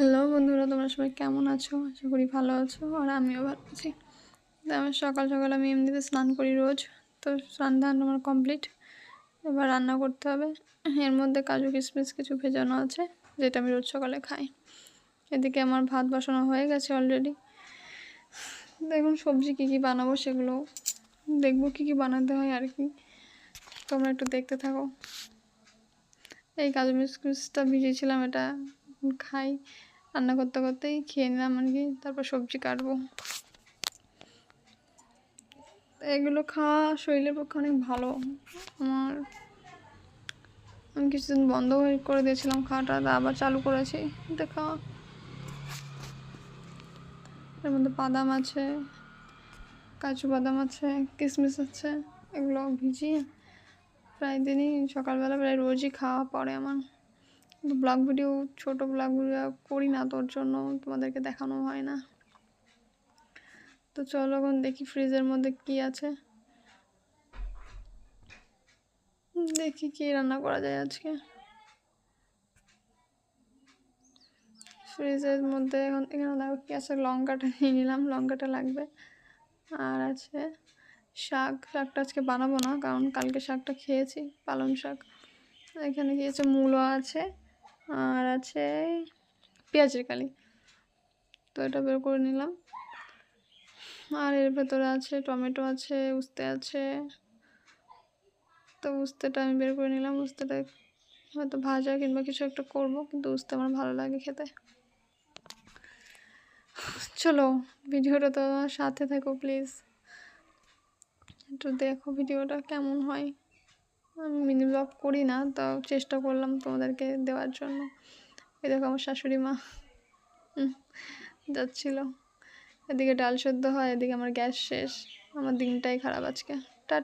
Hello বন্ধুরা, তোমরা সবাই কেমন আছো? আশা করি ভালো আছো আর আমিও ভালো আছি। তো আমি সকাল সকাল এমনিতে স্নান করি রোজ। তো স্নান ধান আমার কমপ্লিট। এবার রান্না করতে হবে। এর মধ্যে কাজু কিশমিশ কিছু ভেজানো আছে, যেটা আমি রোজ সকালে খাই। এদিকে আমার ভাত বসানো হয়ে গেছে অলরেডি। দেখুন সবজি কী কী বানাবো সেগুলো দেখবো, কী কী বানাতে হয় আর কি। তোমরা একটু দেখতে থাকো। এই কাজু কিশমিশটা ভিজিয়েছিলাম, এটা খাই। রান্না করতে করতেই খেয়ে নিলাম আর কি, তারপর সবজি কাটবো। এগুলো খাওয়া শরীরের পক্ষে অনেক ভালো। আমি কিছুদিন বন্ধ করে দিয়েছিলাম খাওয়াটা, আবার চালু করেছি এটা খাওয়া। এর মধ্যে বাদাম আছে, কাজু বাদাম আছে, কিশমিশ আছে। এগুলো ভিজিয়ে প্রায় দিনই সকালবেলা প্রায় রোজই খাওয়া পড়ে আমার। কিন্তু ব্লগ ভিডিও, ছোটো ব্লগ ভিডিও করি না, তোর জন্য তোমাদেরকে দেখানো হয় না। তো চলো এখন দেখি ফ্রিজের মধ্যে কি আছে, দেখি কি রান্না করা যায় আজকে। ফ্রিজের মধ্যে এখানে দেখো কি আছে, লঙ্কাটা নিয়ে নিলাম, লঙ্কাটা লাগবে। আর আছে শাকটা আজকে বানাবো না, কারণ কালকে শাকটা খেয়েছি, পালং শাক। এখানে কি আছে, মূলো আছে, আর আছে পেঁয়াজের কালি। তো এটা বের করে নিলাম। আর এর ভেতরে আছে টমেটো আছে, উস্তে আছে। তো উস্তেটা আমি বের করে নিলাম। উস্তেটা হয়তো ভাজা কিংবা কিছু একটা করবো, কিন্তু উস্তে আমার ভালো লাগে খেতে। চলো ভিডিওটা তো সাথে থেকো প্লিজ, একটু দেখো ভিডিওটা কেমন হয়। আমি মিনি ব্লগ করি না, তাও চেষ্টা করলাম তোমাদেরকে দেওয়ার জন্য। এই দেখো আমার শাশুড়ি মা যাচ্ছিল। এদিকে ডাল সেদ্ধ হয়, এদিকে আমার গ্যাস শেষ। আমার দিনটাই খারাপ আজকে। টাটা।